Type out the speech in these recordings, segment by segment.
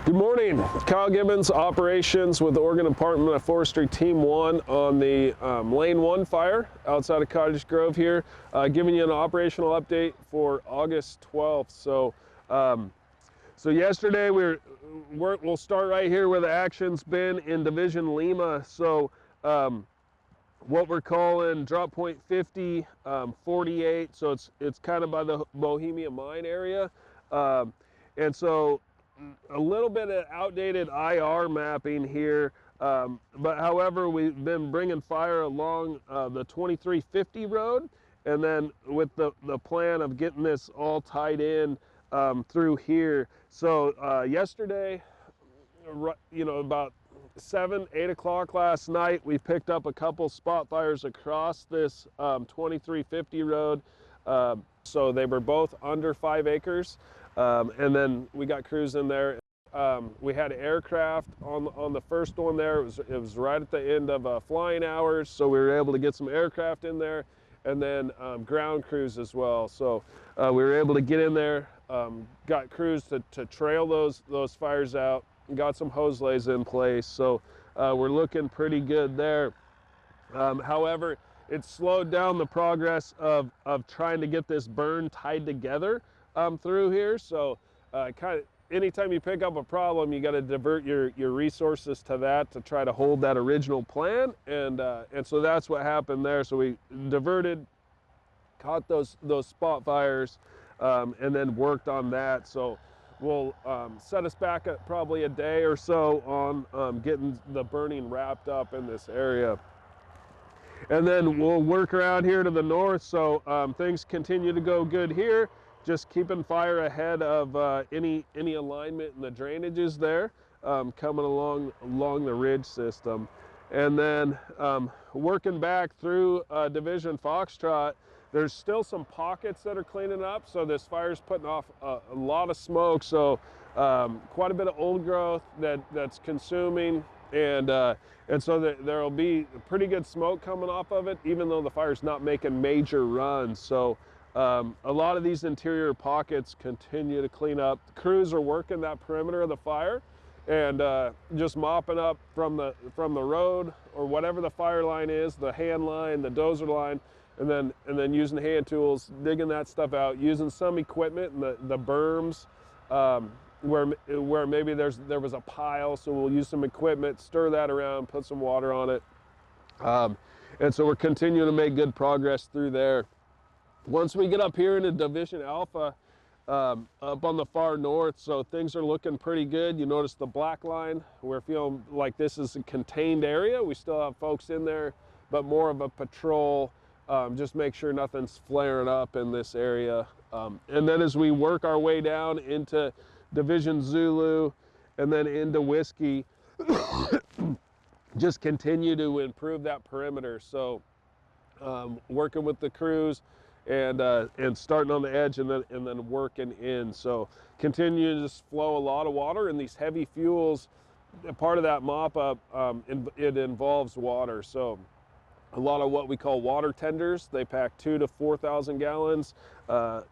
Good morning, Kyle Gibbons, operations with the Oregon Department of Forestry Team 1 on the Lane 1 fire outside of Cottage Grove here, giving you an operational update for August 12th. So yesterday we'll start right here where the action's been in Division Lima. So what we're calling drop point 50, 48, so it's kind of by the Bohemia Mine area. And so a little bit of outdated IR mapping here, but however, we've been bringing fire along the 2350 road, and then with the plan of getting this all tied in through here. So yesterday, about 8 o'clock last night, we picked up a couple spot fires across this 2350 road. So they were both under 5 acres. And then we got crews in there. We had aircraft on the first one there. It was right at the end of flying hours, so we were able to get some aircraft in there, and then ground crews as well. So we were able to get in there, got crews to trail those fires out, got some hose lays in place. So we're looking pretty good there. However, it slowed down the progress of trying to get this burn tied together through here. So kind of anytime you pick up a problem, you got to divert your resources to that to try to hold that original plan, and so that's what happened there. So we diverted, caught those spot fires, and then worked on that. So we'll set us back at probably a day or so on getting the burning wrapped up in this area. And then we'll work around here to the north, so things continue to go good here. Just keeping fire ahead of any alignment in the drainages there, coming along the ridge system. And then working back through Division Foxtrot, there's still some pockets that are cleaning up, so this fire's putting off a lot of smoke, so quite a bit of old growth that's consuming, and so there'll be pretty good smoke coming off of it, even though the fire's not making major runs. So a lot of these interior pockets continue to clean up. The crews are working that perimeter of the fire and just mopping up from the road or whatever the fire line is, the hand line, the dozer line, and then using hand tools, digging that stuff out, using some equipment in the berms where maybe there was a pile, so we'll use some equipment, stir that around, put some water on it. And so we're continuing to make good progress through there. Once we get up here into Division Alpha, up on the far north, so things are looking pretty good. You notice the black line. We're feeling like this is a contained area. We still have folks in there, but more of a patrol, just make sure nothing's flaring up in this area. And then as we work our way down into Division Zulu and then into Whiskey, just continue to improve that perimeter. So working with the crews, and starting on the edge and then working in. So continue to just flow a lot of water, and these heavy fuels, part of that mop up, it involves water. So a lot of what we call water tenders, they pack 2,000 to 4,000 gallons,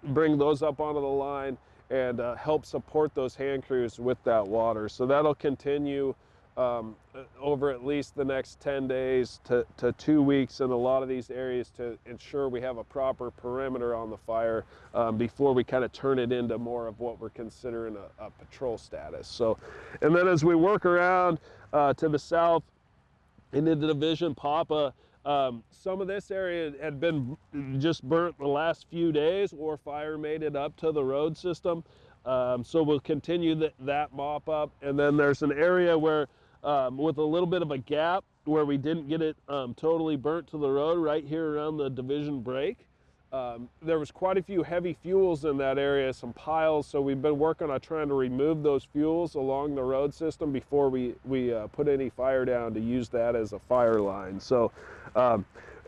bring those up onto the line and help support those hand crews with that water. So that'll continue over at least the next 10 days to 2 weeks in a lot of these areas to ensure we have a proper perimeter on the fire before we kind of turn it into more of what we're considering a patrol status. So, and then as we work around to the south into the Division Papa, some of this area had been just burnt the last few days, or fire made it up to the road system. So we'll continue that mop up, and then there's an area where with a little bit of a gap where we didn't get it totally burnt to the road, right here around the division break. There was quite a few heavy fuels in that area, some piles, so we've been working on trying to remove those fuels along the road system before we put any fire down to use that as a fire line. So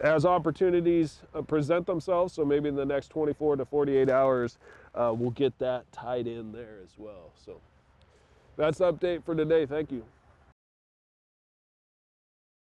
as opportunities present themselves, so maybe in the next 24 to 48 hours, we'll get that tied in there as well. So that's the update for today. Thank you.